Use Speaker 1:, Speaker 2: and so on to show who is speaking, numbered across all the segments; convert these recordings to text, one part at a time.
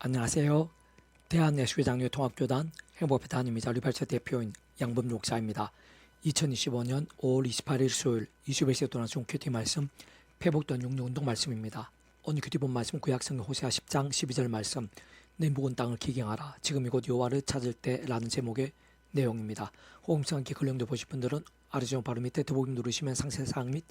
Speaker 1: 안녕하세요. 대한예수교장로회 통합교단 행복회 담임이자 리발처 대표인 양범 목사입니다. 2025년 5월 28일 수요일 21세 동안 중 큐티 말씀 회복된 육류운동 말씀입니다. 오늘 큐티 본 말씀 구약성경 호세아 10장 12절 말씀 내 묵은 땅을 기경하라 지금 이곳 여호와를 찾을 때라는 제목의 내용입니다. 호응성 함께 근령도 보실 분들은 아래쪽 바로 밑에 더보기 누르시면 상세사항 및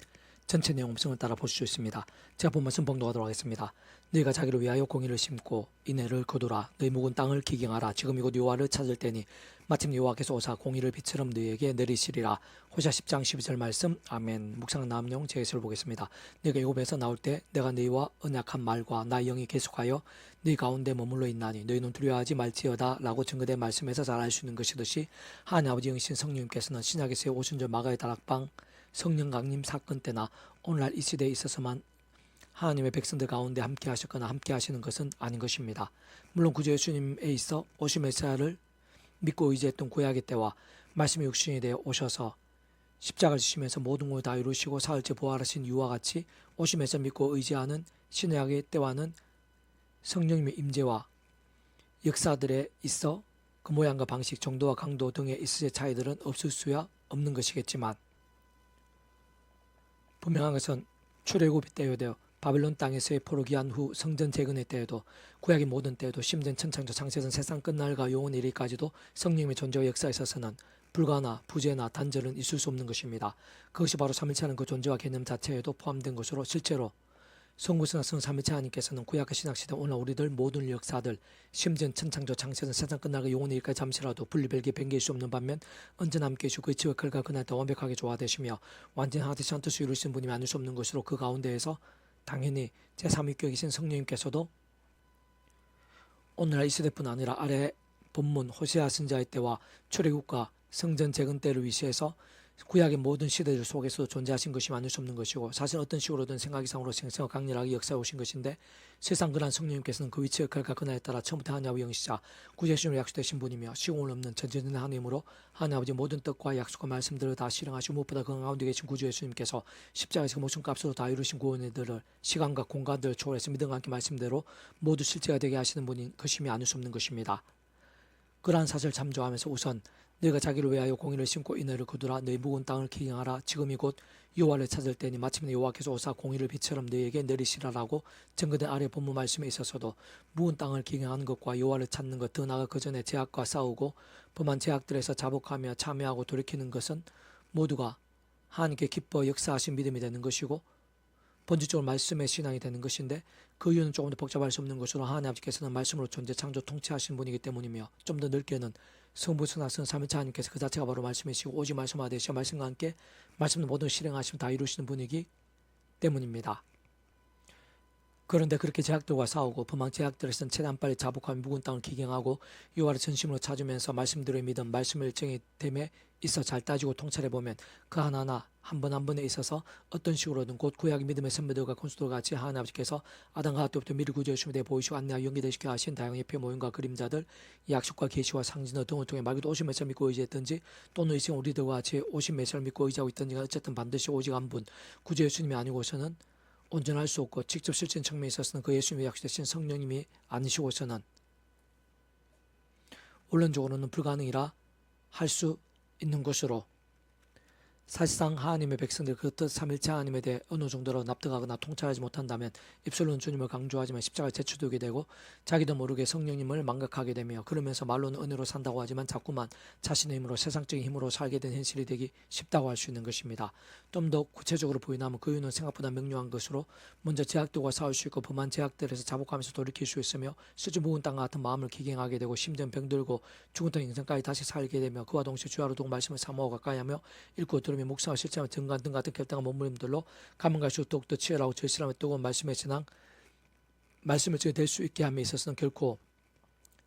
Speaker 1: 전체 내용 음성을 따라 보실 수 있습니다. 제가 본 말씀 봉독하도록 하겠습니다. 너희가 자기를 위하여 공의를 심고 인애를 거두라. 너희 묵은 땅을 기경하라. 지금 이곳 여호와를 찾을 때니 마침 여호와께서 오사 공의를 빛처럼 너희에게 내리시리라. 호시아 10장 12절 말씀. 아멘. 묵상 나음 내용 제시를 보겠습니다. 너희가 애굽에서 나올 때 내가 너희와 언약한 말과 나의 영이 계속하여 너희 가운데 머물러 있나니 너희는 두려워하지 말지어다 라고 증거된 말씀에서 잘 알 수 있는 것이듯이 하나님 아버지 영이신 성령님께서는 신약에서 오신 절 마가의 다락방 성령 강림 사건 때나 오늘날 이 시대에 있어서만 하나님의 백성들 가운데 함께 하셨거나 함께 하시는 것은 아닌 것입니다. 물론 구주 예수님에 있어 오신 메시아를 믿고 의지했던 구약의 때와 말씀의 육신이 되어 오셔서 십자가를 지시면서 모든 것을 다 이루시고 사흘째 부활하신 이유와 같이 오신 메시아 믿고 의지하는 신약의 때와는 성령님의 임재와 역사들에 있어 그 모양과 방식, 정도와 강도 등에 있을 차이들은 없을 수야 없는 것이겠지만 분명한 것은 출애굽의 때에도 바벨론 땅에서의 포로 귀환 후 성전 재건의 때에도 구약의 모든 때에도 심전 천창조 창세전 세상 끝날과 영원 이르기까지도 성령님의 존재와 역사에 있어서는 불가나 부재나 단절은 있을 수 없는 것입니다. 그것이 바로 삼일체라는 그 존재와 개념 자체에도 포함된 것으로 실제로 성구스나 성삼일체 하나님께서는 구약과 신약시대 오늘 우리들 모든 역사들 심전 천창조 창세전 세상 끝날과 영원 이르기까지 잠시라도 분리별개 변개일 수 없는 반면 언제나 함께 해주고 그 지와 결과 그날 때 완벽하게 조화되시며 완전하듯이 한 뜻을 이루신 분이 아닐 수 없는 것으로 그 가운데에서 당연히 제3위격이신 성령님께서도 오늘날 이 시대뿐 아니라 아래 본문 호세아 선지자의 때와 출애굽과 성전 재건 때를 위시해서 구약의 모든 시대들 속에서 존재하신 것이 아닐 수 없는 것이고 사실 어떤 식으로든 생각이상으로 생생하고 강렬하게 역사해 오신 것인데 세상 근한 성령님께서는 그 위치의 결과 그날에 따라 처음부터 하나님 아버지 영이시자 구주 예수님을 약속되신 분이며 시공을 없는 전지전능한 하나님으로 하나님 아버지 모든 뜻과 약속과 말씀들을 다 실행하시고 무엇보다 그 가운데 계신 구주 예수님께서 십자가에서 목숨값으로 다 이루신 구원들을 시간과 공간들을 초월해서 믿음과 함께 말씀대로 모두 실제가 되게 하시는 분인 것임이 아닐 수 없는 것입니다. 그러한 사실을 참조하면서 우선 너희가 자기를 위하여 공의를 심고 인애를 거두라. 너희 묵은 땅을 기경하라. 지금 이곳 여호와를 찾을 때니 마침내 여호와께서 오사 공의를 빛처럼 너희에게 내리시라라고 증거된 아래 본문 말씀에 있어서도 묵은 땅을 기경하는 것과 여호와를 찾는 것 더 나아가 그 전에 죄악과 싸우고 범한 죄악들에서 자복하며 참여하고 돌이키는 것은 모두가 하나님께 기뻐 역사하신 믿음이 되는 것이고 본질적으로 말씀의 신앙이 되는 것인데 그 이유는 조금 더 복잡할 수 없는 것으로 하나님 아버지께서는 말씀으로 존재 창조 통치하신 분이기 때문이며 좀 더 넓게는 성부성자 성삼위체 하나님께서 그 자체가 바로 말씀이시고 오직 말씀하되시어 말씀과 함께 말씀을 모든 실행하시면 다 이루시는 분이기 때문입니다. 그런데 그렇게 제약들과 싸우고 범한 제약들에서는 최대한 빨리 자복하며 묵은 땅을 기경하고 여호와를 전심으로 찾으면서 말씀들의 믿음, 말씀의 일정의 됨에 있어 잘 따지고 통찰해보면 그 하나하나 한 번 한 번에 있어서 어떤 식으로든 곧 구약의 믿음의 선배들과 군수들과 같이 하나님 아버지께서 아담과 하와 때부터 미리 구주하심에 대해 보이시고 안내하여 연기되시게 하신 다양한 예표 모임과 그림자들 약속과 계시와 상징을 등을 통해 말고도 오신 메시아를 믿고 의지했든지 또는 이 시간 우리들과 같이 오신 메시아를 믿고 의지하고 있든지 어쨌든 반드시 오직 한 분 구주 예수님이 아니고서는 온전할 수 없고 직접 실천 측면에 있어서는 그 예수님의 약속되신 성령님이 아니시고서는 원론적으로는 불가능이라 할 수 있는 것으로 사실상 하나님의 백성들 그 뜻 삼일체 하나님에 대해 어느 정도로 납득하거나 통찰하지 못한다면 입술로는 주님을 강조하지만 십자가에 제출되게 되고 자기도 모르게 성령님을 망각하게 되며 그러면서 말로는 은혜로 산다고 하지만 자꾸만 자신의 힘으로 세상적인 힘으로 살게 된 현실이 되기 쉽다고 할 수 있는 것입니다. 좀 더 구체적으로 보이나면 그 이유는 생각보다 명료한 것으로 먼저 제약들과 싸울 수 있고 범한 제약들에서 자복하면서 돌이킬 수 있으며 실제 묵은 땅과 같은 마음을 기경하게 되고 심지어 병들고 죽은 듯 인생까지 다시 살게 되며 그와 동시에 주야로 두고 말씀을 사모하고 가까이하며 읽고 들으며 묵상을 실천하며 등간 등 같은 결단과 몸부림들로 가면 갈수록 더욱더 치열하고 절실하며 뜨거운 말씀의 신앙 말씀을 될 수 있게 함에 있어서는 결코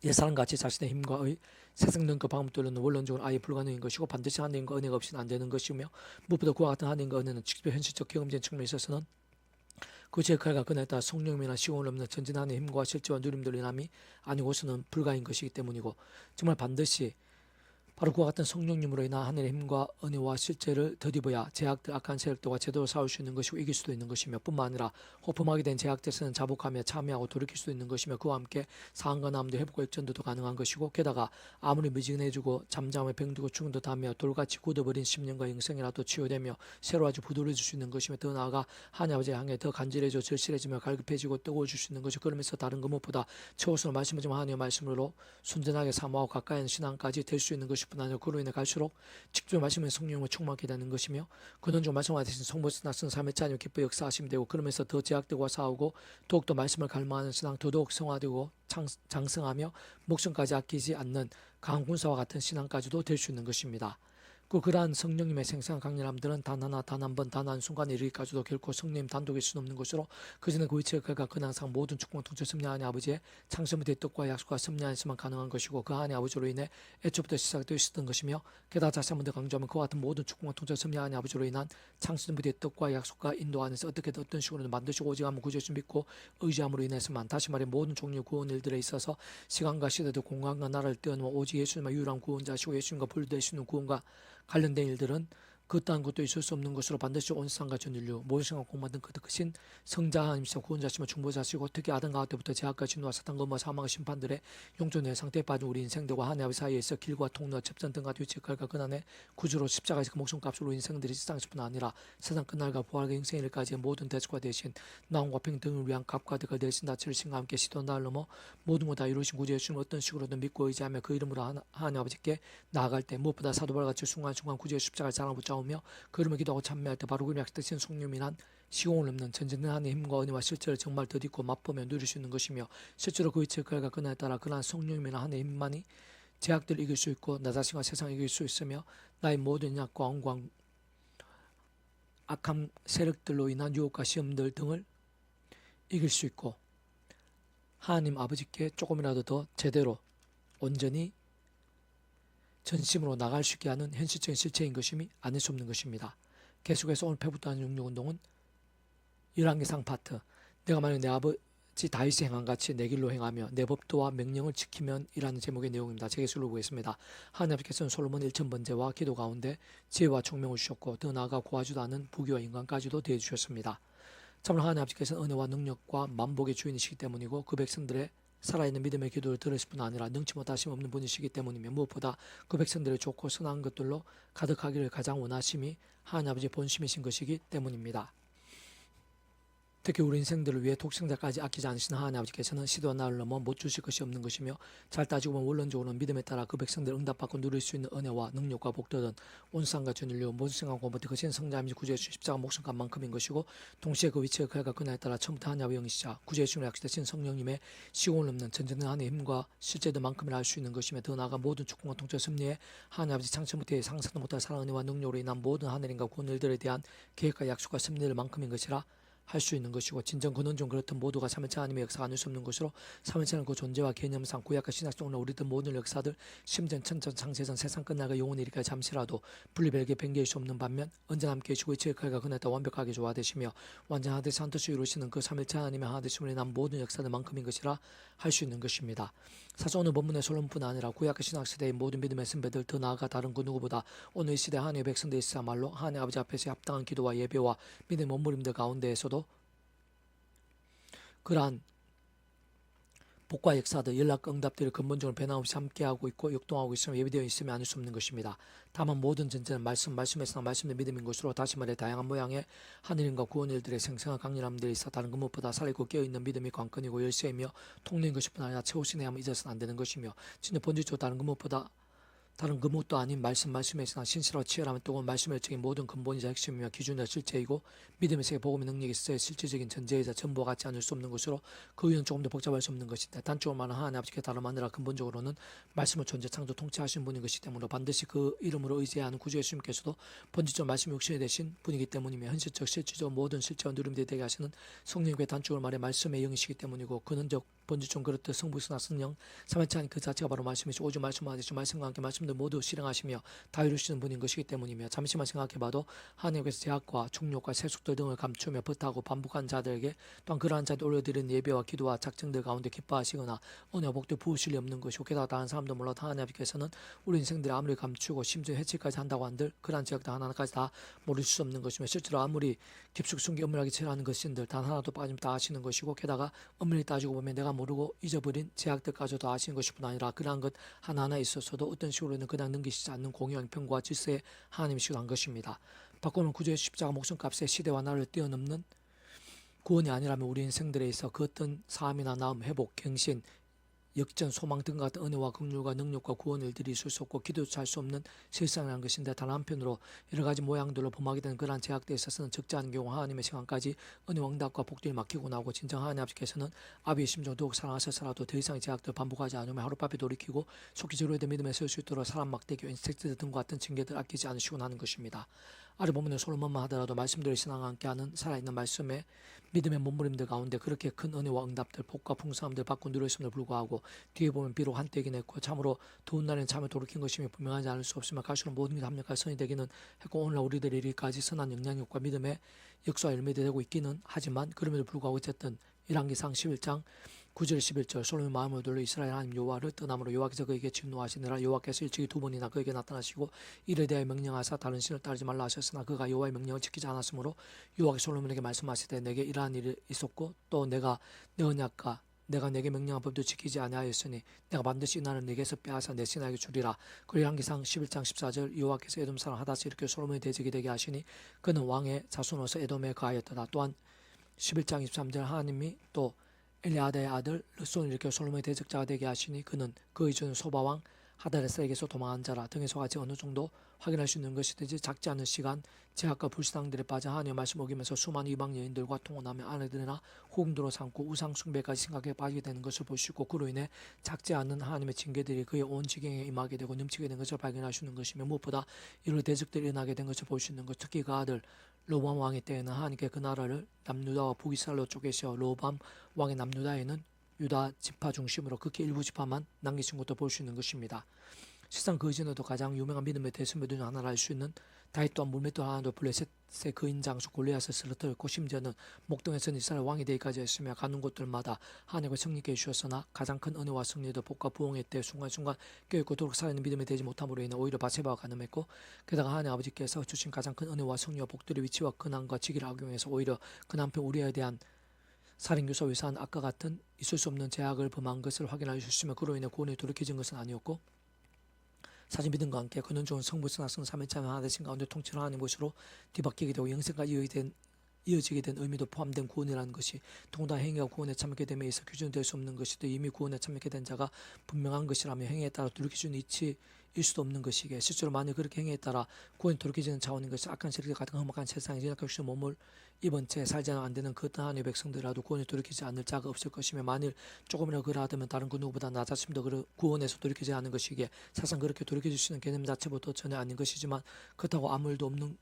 Speaker 1: 옛사람같이 자신의 힘과 의 세상 능력 방음 뚫는 원론적으로 아예 불가능인 것이고 반드시 하나님과 은혜가 없이는 안 되는 것이며 무엇보다 그와 같은 하나님과 은혜는 직접 현실적 경험적인 측면에 있어서는 그 제칼과 그날에 따라 성령이나 시공을 없는 전진하는 힘과 실제와 누림들의 남이 아니고서는 불가인 것이기 때문이고 정말 반드시 바로 그와 같은 성령님으로 인한 하늘의 힘과 은혜와 실제를 덧입어야 제약들, 악한 세력들과 제대로 싸울 수 있는 것이고 이길 수도 있는 것이며, 뿐만 아니라 호품하게 된 제약들에서는 자복하며 참여하고 돌이킬 수도 있는 것이며, 그와 함께 상한과 남도 회복과 역전도도 가능한 것이고, 게다가 아무리 미지근해지고 잠잠하며 병들고 죽음도 다며 돌같이 굳어버린 심령과 영성이라도 치유되며 새로 아주 부드러워질 수 있는 것이며, 더 나아가 하나님 아버지의 향해 더 간절해져 절실해지며 갈급해지고 뜨거워질 수 있는 것이, 그러면서 다른 것 무엇보다 최우선으로 말씀을 좀 하나님의 말씀으로 순전하게 사모하고 가까이 하는 신앙까지 될 수 있는 것이 뿐 아니라, 그로 인해 갈수록 직접 말씀의 성령을 충만하게 되는 것이며, 근원적으로 말씀하신 성부나 쓴 삶의 자녀 기뻐 역사하시면 되고, 그러면서 더 제약들과 싸우고 더욱더 말씀을 갈망하는 신앙 더더욱 성화되고 장성하며 목숨까지 아끼지 않는 강한 군사와 같은 신앙까지도 될 수 있는 것입니다. 그러한 성령님의 생생한 강렬함들은 단 하나, 단 한 번, 단 한 순간에 이르기까지도 결코 성령님 단독일 수는 없는 것으로, 그전에 그 위치에 그가 근항상 모든 축복 통치 섭리하니 아버지의 창세부의 뜻과 약속과 섭리하였으면 가능한 것이고, 그 안에 아버지로 인해 애초부터 시작되어 있었던 것이며, 게다가 다시 한 번 더 강조하면 그와 같은 모든 축복과 통치 섭리하니 아버지로 인한 창세부의 뜻과 약속과 인도 안에서 어떻게든 어떤 식으로든 만드시고 오직 한번 구주를 믿고 의지함으로 인해서만, 다시 말해 모든 종류 구원 일들에 있어서 시간과 시대도 공간과 나라를 뛰어넘어 오직 예수님만 유일한 구원자시고 예수님과 분리되시는 구원과 관련된 일들은 그떠한 것도 있을 수 없는 것으로 반드시 온 세상과 전 인류 모든 생각 공만든 그 크신 성자 하나님이시고 구원자시며 중보자시고, 특히 아담과 하와 때부터 제약과 진노와 사탄과 사망의 심판들의 용존의 상태에 빠진 우리 인생들과 하나님 아버지 사이에서 길과 통로와 접전 등과 뒤치갈과 근한의 구주로 십자가에서 그 목숨값으로 인생들이 세상에서뿐 아니라 세상 끝날과 부활과 영생일까지의 모든 대속과 대신 나옴과 평등을 위한 값과 대가 되신 다치를 신과 함께 시도한 날 넘어 모든 것 다 이루신 구주 예수님을 어떤 식으로든 믿고 의지하며 그 이름으로 하나님 아버지께 나아갈 때, 무엇보다 사도발같이 순간순간 구주의 십자가를 사랑하고 붙잡으며 그 이름을 기도하고 참여할 때, 바로 그 약속되신 성령이란 시공을 넘는 전진된 하나님의 힘과 은혜와 실제를 정말 덧입고 맛보며 누릴 수 있는 것이며, 실제로 그 위치의 결과 그날에 따라 그러한 성령이란 하나님의 힘만이 제약들을 이길 수 있고 나 자신과 세상을 이길 수 있으며, 나의 모든 약과 엉광 악한 세력들로 인한 유혹과 시험들 등을 이길 수 있고, 하나님 아버지께 조금이라도 더 제대로 온전히 전심으로 나갈 수 있게 하는 현실적인 실체인 것임이 아닐 수 없는 것입니다. 계속해서 오늘 패부터 하는 육육운동은 열왕기상 파트, 내가 만약 내 아버지 다윗이 행한 같이 내 길로 행하며 내 법도와 명령을 지키면 이라는 제목의 내용입니다. 제 예술을 보겠습니다. 하나님 아버지께서는 솔로몬 1,000번제와 기도 가운데 지혜와 총명을 주셨고, 더 나아가 구하지도 않은 부귀와 인간까지도 대해 주셨습니다. 참으로 하나님 아버지께서는 은혜와 능력과 만복의 주인이시기 때문이고, 그 백성들의 살아있는 믿음의 기도를 들으실 뿐 아니라 능치 못하심 없는 분이시기 때문이며, 무엇보다 그 백성들의 좋고 선한 것들로 가득하기를 가장 원하심이 하나님 아버지의 본심이신 것이기 때문입니다. 특히 우리 인생들을 위해 독생자까지 아끼지 않으시는 하나님 아버지께서는 시도와 나를 넘어 못 주실 것이 없는 것이며, 잘 따지고 보면 원론적으로는 믿음에 따라 그 백성들을 응답받고 누릴 수 있는 은혜와 능력과 복들은 온 세상과 전 인류 모든 생각과 모든 거신 성자님이 구주의 십자가 목숨값만큼인 것이고, 동시에 그 위치의 그가 그날에 따라 처음부터 하나님 영이시자 구주의 주님을 약속되신 성령님의 시공을 넘는 전전한 하나님의 힘과 실제들만큼이나 알 수 있는 것이며, 더 나아가 모든 축복과 통치 섭리에 하나님 아버지 창세부터 상상도 못할 사랑 은혜와 능력으로 인한 모든 하늘인과 구원 일들에 대한 계획과 약속과 섭리들만큼인 것이라 할 수 있는 것이고, 진정 근원적 그렇던 모두가 삼위일체 하나님의 역사가 아닐 수 없는 것으로, 삼위일체는 그 존재와 개념상 구약과 신약적으로 우리들 모든 역사들 심전 천전 창세전 세상 끝날과 영원히 이르기까지 잠시라도 분리별개 변개할 수 없는 반면, 언제나 함께 계시고 이치의 칼과 그날다 완벽하게 조화되시며 완전한 하나님의 한 뜻을 이루시는 그 삼위일체 하나님의 하나되심을 인한 모든 역사들만큼인 것이라 할 수 있는 것입니다. 사실 오늘 본문의 솔로몬뿐 아니라 구약과 신약 시대의 모든 믿음의 선배들, 더 나아가 다른 그 누구보다 오늘 이 시대 하나님의 백성들 있어야말로 하나님 아버지 앞에서 합당한 기도와 예배와 믿음의 몸부림들 가운데에서도 그러한 복과 역사들, 연락과 응답들을 근본적으로 변함없이 함께하고 있고 역동하고 있으며 예비되어 있으면 아닐 수 없는 것입니다. 다만 모든 전제는 말씀에서나 말씀의 믿음인 것으로, 다시 말해 다양한 모양의 하늘인과 구원 일들의 생생한 강렬함들이 있어 다른 것 무엇보다 살아있고 깨어있는 믿음이 관건이고 열쇠이며 통로인 것일 뿐 아니라 최우선에 하면 잊어서는 안 되는 것이며, 진짜 본질적으로 다른 것 무엇보다 다른 그 무엇도 아닌 말씀에서나 신실하고 치열하면 또한 말씀의 일적인 모든 근본이자 핵심이며 기준이자 실제이고, 믿음의 세계 복음의 능력이 있어야 실질적인 전제이자 전부와 같지 않을 수 없는 것으로, 그 이유는 조금 더 복잡할 수 없는 것인데, 단적으로 말하는 하나님 아버지께 다름 아니라 근본적으로는 말씀을 존재 창조 통치하신 분인 것이기 때문에, 반드시 그 이름으로 의지해야 하는 구주 예수님께서도 본질적 말씀이 육신이 되신 분이기 때문이며, 현실적 실질적 모든 실제와 누림들이 되게 하시는 성령의 단적으로 말해 말씀의 영이시기 때문이고, 근원적 본질적 그렇듯 성부스나 성령 삼위일체 그 자체가 바로 말씀이시고, 오직 말씀하듯이 말씀과 함께 말씀 말씀들 모두 실행하시며 다 이루시는 분인 것이기 때문이며 잠시만 생각해봐도 하나님께서 제약과 중력과 세속들 등을 감추며 버타고 반복한 자들에게 또한 그러한 자들 올려드리는 예배와 기도와 작정들 가운데 기뻐하시거나 은혜와 복들 부으실 리 없는 것이고 게다가 다른 사람도 몰라도 하나님께서는 우리 인생들이 아무리 감추고 심지어 해치까지 한다고 한들 그러한 제약들 하나하나까지 다 모르실 수 없는 것이며 실제로 아무리 깊숙이 숨기 은밀하게 칠하는 것인들 단 하나도 빠짐 다 아시는 것이고 게다가 엄밀히 따지고 보면 내가 모르고 잊어버린 제약들까지도 아시는 것뿐 아니라 그러한 것 하나하나 있어서도 어떤 식으로는 그냥 넘기시지 않는 공의 형편과 질서의 하나님이시기도 한 것입니다. 바꾸는 구주의 십자가 목숨값에 시대와 나를 뛰어넘는 구원이 아니라면 우리 인생들에 있어 그 어떤 삶이나 나음, 회복, 갱신, 역전, 소망 등 같은 은혜와 긍휼과 능력과 구원의 일들이 있을 수 없고 기도조차 할 수 없는 실상이라는 것인데 단 한편으로 여러 가지 모양들로 범하게 되는 그러한 제약들에 있어서는 적지 않은 경우 하나님의 시간까지 은혜와 응답과 복들이 막히고 나오고 진정 하나님 아버지께서는 아비의 심정을 더욱 사랑하셔서라도 더 이상의 제약들을 반복하지 않으며 하룻밤에 돌이키고 속히 제로된 믿음에 설 수 있도록 사람 막대기, 인섹트 등과 같은 징계들 아끼지 않으시고 하는 것입니다. 아래 보면 솔로몬만 하더라도 말씀들을 신앙과 함께하는 살아있는 말씀에 믿음의 몸부림들 가운데 그렇게 큰 은혜와 응답들, 복과 풍성함들 받고 누렸음에도 불구하고 뒤에 보면 비록 한때이긴 했고 참으로 더운 날에는 잠에 돌이킨 것이며 분명하지 않을 수 없으며 갈수록 모든 게 합력할 선이 되기는 했고 오늘날 우리들이 이리까지 선한 영향력과 믿음의 역사와 열매가 되고 있기는 하지만 그럼에도 불구하고 어쨌든 열왕기상 11장 9절 11절 솔로몬 마음을 돌려 이스라엘 하나님 여호와를 떠남으로 여호와께서 그에게 진노하시느라 여호와께서 일찍이 두 번이나 그에게 나타나시고 이에 대하여 명령하사 다른 신을 따르지 말라 하셨으나 그가 여호와의 명령을 지키지 않았으므로 여호와께서 솔로몬에게 말씀하시되 내게 이러한 일이 있었고 또 내가 내 언약과 내가 내게 명령한 법도 지키지 아니하였으니 내가 반드시 이 날을 내게서 빼앗아 내 신하에게 주리라. 그리고 열왕기상 11장 14절 여호와께서 에돔 사람 하닷을 일으켜 솔로몬의 대적이 되게 하시니 그는 왕의 자손으로서 에돔에 거하였더라. 또한 11장 23절 하나님이 또 엘리아다의 아들 르손을 일으켜 솔로몬의 대적자가 되게 하시니 그는 그의 전 소바왕 하다레스에게서 도망한 자라. 등에서 같이 어느 정도 확인할 수 있는 것이든지 작지 않은 시간 제약과 불신앙들에 빠져 하나님의 말씀 어기면서 수많은 이방 여인들과 통혼하며 아내들이나 호궁도로 삼고 우상 숭배까지 생각에 빠지게 되는 것을 볼 수 있고 그로 인해 작지 않은 하나님의 징계들이 그의 온 지경에 임하게 되고 넘치게 된 것을 발견할 수 있는 것이며 무엇보다 이런 대적들이 일어나게 된 것을 볼 수 있는 것 특히 그 아들 로밤 왕의 때에는 하나님께 그 나라를 남유다와 북이스라엘로 쪼개셔 로밤 왕의 남유다에는 유다 지파 중심으로 극히 일부 지파만 남기신 것도 볼 수 있는 것입니다. 실상 그 이전에도 가장 유명한 믿음의 대선배들 중 하나를 알 수 있는 다윗 또한 물맷돌 하나도 블레셋의 그인 장수 골리앗을 쓰러뜨렸고 심지어는 목동에서는 이스라엘 왕이 되기까지 했으며 가는 곳들마다 하나님과 성리케 해주셨으나 가장 큰 은혜와 승리도 복과 부흥의 때 순간순간 깨어있고 도록 살아있는 믿음이 되지 못함으로 인해 오히려 바세바가 가늠했고 게다가 하나님 아버지께서 주신 가장 큰 은혜와 승리와 복들의 위치와 근황과 직위를 악용해서 오히려 그 남편 우리아에 대한 살인교사 위사한 악과 같은 있을 수 없는 제약을 범한 것을 확인할 수 있으며 그로 인해 구원에 돌이켜진 것은 아니었고 사진 믿음과 함께 그는 좋은 성불선악 성삼일체는 하나 되신 가운데 통치를 하나님 것으로 뒤바뀌게 되고 영생까지 이어지게 된 의미도 포함된 구원이라는 것이 동일한 행위가 구원에 참여하게 됨에 있어 규정될 수 없는 것이도 이미 구원에 참여하게 된 자가 분명한 것이라며 행위에 따라 돌이켜주는 이치일 수도 없는 것이기에 실제로 만약 그렇게 행위에 따라 구원이 돌이켜지는 차원인 것이 악한 세력이 가득 험악한 세상에 연약한 몸을 입은 채 살지 안 되는 그 어떤 하나님의 백성들이라도 구원이 돌이키지 않을 자가 없을 것이며 만일 조금이라도 그러하다면 다른 그 누구보다 나 자신도 구원에서 돌이키지 않는 것이기에 사실 그렇게 돌이켜질 수 있는 개념 자체부터 전혀 아닌 것이지만 그렇다고 아무 일도 없는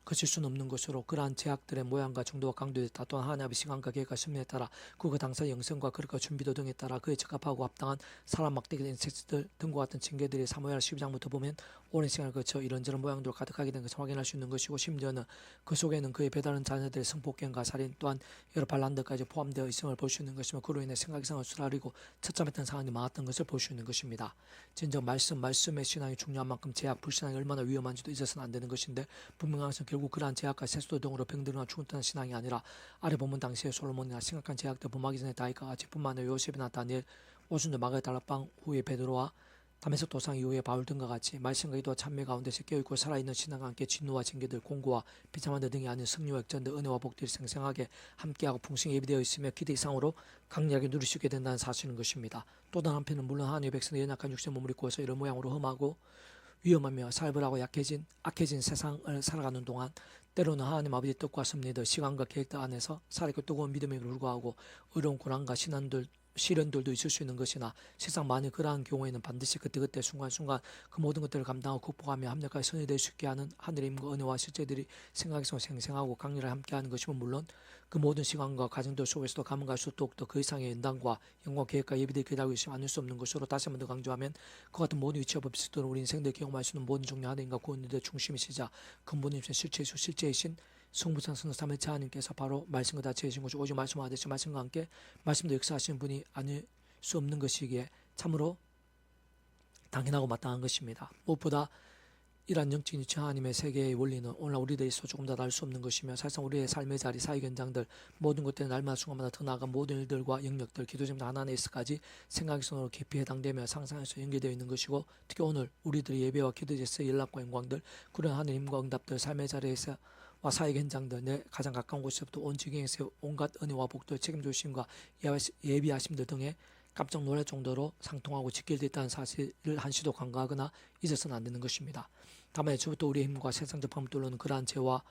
Speaker 1: 그칠 수는 없는 것으로 그러한 제약들의 모양과 정도와 강도에 따라 또한 하나님의 시간과 계획과 심리에 따라 그가 당사의 영성과 그릇과 준비도 등에 따라 그에 적합하고 합당한 사람 막대기 된 인섹트들 등과 같은 징계들이 사무엘 12장부터 보면 오랜 시간을 거쳐 이런저런 모양들로 가득하게 된 것을 확인할 수 있는 것이고 심지어는 그 속에는 그의 배다른 자녀들의 성폭행과 살인 또한 여러 반란들까지 포함되어 있음을 볼 수 있는 것이며 그로 인해 생각 이상을 수라리고 처참했던 상황이 많았던 것을 볼 수 있는 것입니다. 진정 말씀의 신앙이 중요한 만큼 제약, 불신앙이 얼마나 위험한지도 잊어서는 안 되는 것인데 분명한 것은 결국 그러한 제약과 세수도 등으로 병들거나 죽었다는 신앙이 아니라 아래 보면 당시에 솔로몬이나 심각한 제약들 범하기 전에 다윗과 같이 뿐만 아니라 요셉이나 다니엘, 오순절 마가의 달락방 후에 베드로와 다메섹 도상 이후에 바울 등과 같이 말씀과 기도와 참회 가운데서 깨어있고 살아있는 신앙과 함께 진노와 징계들, 공고와 비참한 데 등이 아닌 승리와 역전들, 은혜와 복들이 생생하게 함께하고 풍성히 예비되어 있으며 기대 이상으로 강력하게 누리시게 된다는 사실인 것입니다. 또 다른 한편은 물론 하나님의 백성의 연약한 육신의 몸을 입고서 이런 모양으로 험하고 위험하며 살벌하고 악해진 세상을 살아가는 동안 때로는 하나님 아버지 뜻과 섭리들, 시간과 계획들 안에서 살아있고 뜨거운 믿음에도 불구하고 어려운 고난과 신난들 시련들도 있을 수 있는 것이나 세상 만일 그러한 경우에는 반드시 그때그때 순간순간 그 모든 것들을 감당하고 극복하며 합력하여 선이 될 수 있게 하는 하늘의 힘과 은혜와 실제들이 생각에서 생생하고 강렬하게 함께하는 것이면 물론 그 모든 시간과 과정들 속에서도 가면 갈수록 더욱더 그 이상의 연단과 영광 계획과 예비들이 기다리고 있으면 않을 수 없는 것으로 다시 한 번 더 강조하면 그 같은 모든 위치와 법칙들은 우리 인생들 경험할 수 있는 모든 종류 하나님과 구원들의 중심이시자 근본이신 실체이신 실제이신 성부상 성령 삼위일체 하나님께서 바로 말씀과 다 지으신 것이 오직 말씀하듯이 말씀과 함께 말씀도 역사하시는 분이 아닐 수 없는 것이기에 참으로 당연하고 마땅한 것입니다. 무엇보다 이러한 영적인 이치 하나님의 세계의 원리는 오늘날 우리들에서 조금 더 알 수 없는 것이며 사실상 우리의 삶의 자리, 사회 현장들 모든 것들은 날마다 순간마다 더 나아가 모든 일들과 영역들, 기도제부터 하나님께서까지 생각의 손으로 깊이 해당되며 상상해서 연결되어 있는 것이고 특히 오늘 우리들의 예배와 기도제에서의 연락과 영광들, 그런 하나님의 힘과 응답들, 삶의 자리에서 와 사회 현장들, 내 가장 가까운 곳에서부터 온 지경에서 온갖 은혜와 복들, 책임조심과 예비하심들 등에 깜짝 놀랄 정도로 상통하고 직결되어 있다는 사실을 한시도 간과하거나 잊어서는 안 되는 것입니다. 다만 애초부터 우리의 힘과 세상적 방법들로는 그러한 죄와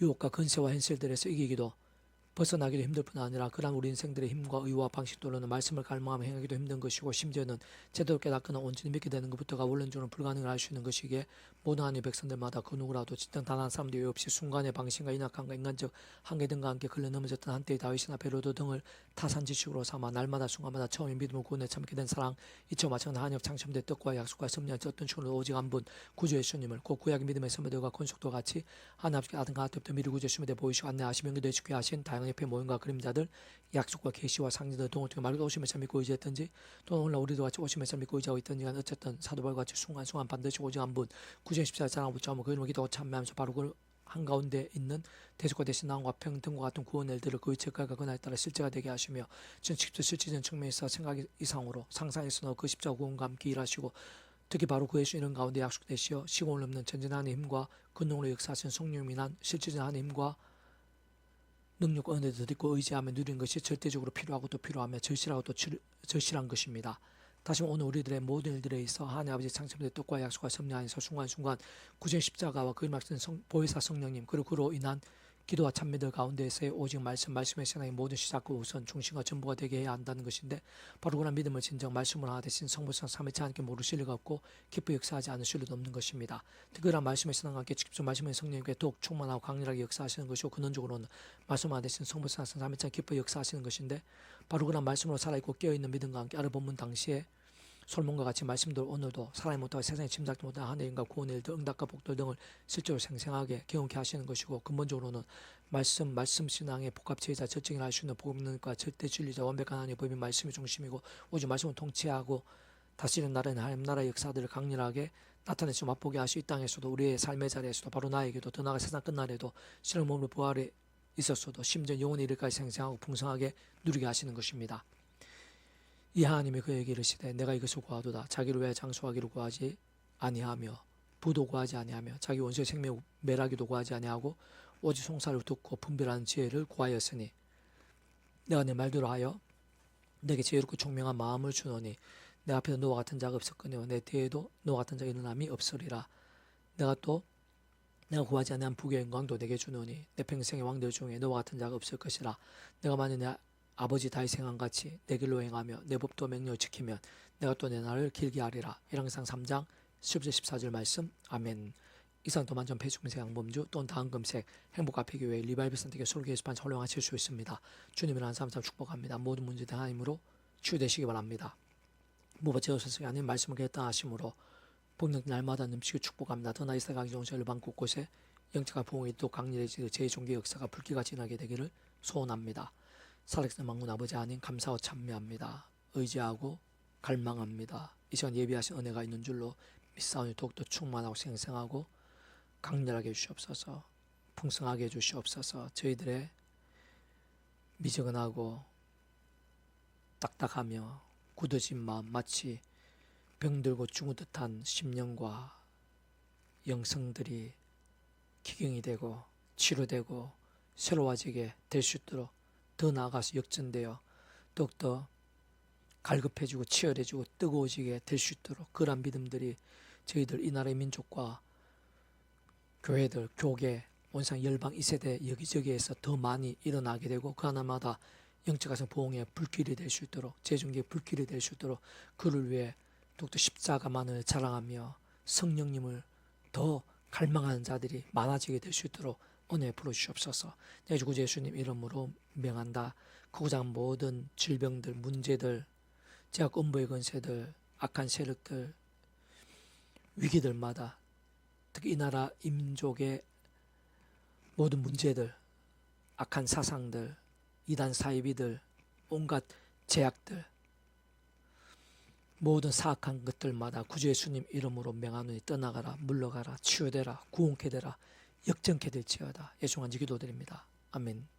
Speaker 1: 유혹과 근세와 현실들에서 이기기도 벗어나기도 힘들 뿐 아니라 그러한 우리 인생들의 힘과 의와 방식들로는 말씀을 갈망하며 행하기도 힘든 것이고 심지어는 제대로 깨닫거나 온전히 믿게 되는 것부터가 원론적으로 불가능을 할 수 있는 것이기에 모든 하나님의 백성들마다 그 누구라도 진정 단 한 사람도 없이 순간의 방심과 인악함과 인간적 한계 등과 함께 걸려 넘어졌던 한때의 다윗이나 베로도 등을 타산지식으로 삼아 날마다 순간마다 처음에 믿음을 구원에 참게 된 사랑 이처 마찬가지 하나님 창심된 뜻과 약속과 섭리한 어떤 식으로 오직 한 분 구주 예수님을 곧 구약의 믿음의 선배들과 권속도 같이 하나님 아버지께 아들과 아들부터 미리 구주 예수님에 대해 보이시고 안내하시며 연결되어 지켜 하신 다양한 옆에 모임과 그림자들 약속과 계시와 상징들 등을 통해 말고 오심에서 믿고 의지했던지 또는 오늘날 우리도 같이 오심에서 믿고 의지하고 있던지 간 어쨌든 사도바울과 같이 순간순간 반드시 오직 한 분 구주의 십자가를 자랑하고 붙잡으며 그 이름을 기도하고 참여하면서 바로 그 한가운데 있는 대속과 대신 나음과 평등과 같은 구원의 일들을 그 위치가 그날에 따라 실제가 되게 하시며 직접 실질적인 측면에서 생각 이상으로 상상에서 그 십자가 구원과 함께 일하시고 특히 바로 그 예수 이름 가운데 약속되시어 시공을 넘는 전진하는 힘과 근능으로 역사하신 성령님이 난 실질적인 하나님의 힘과 능력과 은혜도 듣고 의지하며 누리는 것이 절대적으로 필요하고 또 필요하며 절실하고 또 절실한 것입니다. 다시 오늘 우리들의 모든 일들에 있어 하나님 아버지 창조의 뜻과 약속과 섭리 안에서 순간순간 구주의 십자가와 그 말씀 보혜사 성령님 그리고 그로 인한 기도와 찬미들 가운데에서의 오직 말씀의 신앙의 모든 시작과 우선 중심과 전부가 되게 해야 한다는 것인데 바로 그런 믿음을 진정 말씀을 하나 대신 성부성 삼위일체 하나님께 모르실 리가 없고 기쁘 역사하지 않으실 리도 없는 것입니다. 특별한 말씀의 신앙과 함께 직접 말씀의 성령님께 더욱 충만하고 강렬하게 역사하시는 것이고 근원적으로는 말씀 하나 대신 성부성 삼위일체 기쁘 역사하시는 것인데 바로 그런 말씀으로 살아있고 깨어있는 믿음과 함께 알아보면 당시에 솔몬과 같이 말씀들 오늘도 사람이 못하고 세상에 짐작도 못한 하나님과 구원의 일들 응답과 복들 등을 실제로 생생하게 경험케 하시는 것이고 근본적으로는 말씀 신앙의 복합체이자 절정을 할 수 있는 복음론과 절대 진리자 완벽한 하나님의 법이 말씀이 중심이고 오직 말씀을 통치하고 다스리는 나라는 하나님 나라의 역사들을 강렬하게 나타내서 맛보게 할 수 이 땅에서도 우리의 삶의 자리에서도 바로 나에게도 더 나아가 세상 끝날에도 신의 몸으로 부활에 있었어도 심지어 영원히 이르기까지 생생하고 풍성하게 누리게 하시는 것입니다. 이 하나님이 그에게 이르시되 내가 이것을 구하도다 자기를 위하여 장수하기를 구하지 아니하며 부도 구하지 아니하며 자기 원수의 생명 멸하기도 구하지 아니하고 오직 송사를 듣고 분별하는 지혜를 구하였으니 내가 내 말대로 하여 내게 지혜롭고 총명한 마음을 주노니 내 앞에도 너와 같은 자가 없었거니와 내 뒤에도 너와 같은 자가 일어남이 없으리라. 내가 구하지 아니한 부귀의 영광도 내게 주노니 내 평생의 왕들 중에 너와 같은 자가 없을 것이라. 내가 만일 내 아버지 다윗 행한 같이 내 길로 행하며 내 법도 명령을 지키면 내가 또 내 날을 길게 하리라. 열왕기상 3장 10절 14절 말씀. 아멘. 이상 도만전 폐주금색 양범주 또는 다은금색 행복과 피교회 리바이브 선택의 솔로 게시판 활용하실 수 있습니다. 주님을 한 사람 축복합니다. 모든 문제들 하나님으로 치유되시기 바랍니다. 무엇 제어서서 하나님 말씀을 결단하심으로 복력 날마다 넘치게 축복합니다. 더 나이스 가기 좋은 일반 곳곳에 영적과 부흥이 또 강렬해지고 제 종교 역사가 불길같이 나게 되기를 소원합니다. 살아계신 만군 아버지 하나님 감사와 찬미합니다. 의지하고 갈망합니다. 이 시간 예비하신 은혜가 있는 줄로 믿사오니 더욱더 충만하고 생생하고 강렬하게 해주시옵소서. 풍성하게 해주시옵소서. 저희들의 미지근하고 딱딱하며 굳어진 마음 마치 병들고 죽은 듯한 심령과 영성들이 기경이 되고 치료되고 새로워지게 될 수 있도록 더 나아가서 역전되어 더욱더 갈급해지고 치열해지고 뜨거워지게 될 수 있도록 그러한 믿음들이 저희들 이 나라의 민족과 교회들, 교계, 온상 열방 2세대 여기저기에서 더 많이 일어나게 되고 그 하나마다 영적 가정 보응의 불길이 될 수 있도록, 재중기의 불길이 될 수 있도록 그를 위해 더욱더 십자가만을 자랑하며 성령님을 더 갈망하는 자들이 많아지게 될 수 있도록 은혜 부어주시옵소서. 내 주 구주 예수님 이름으로 명한다. 크고 작은 모든 질병들, 문제들, 제약 음부의 권세들, 악한 세력들, 위기들마다 특히 이 나라 이 민족의 모든 문제들, 악한 사상들, 이단 사이비들, 온갖 제약들, 모든 사악한 것들마다 구주 예수님 이름으로 명하노니 떠나가라, 물러가라, 치유되라, 구원케 되라, 역정케 될지어다. 예수 간지 기도드립니다. 아멘.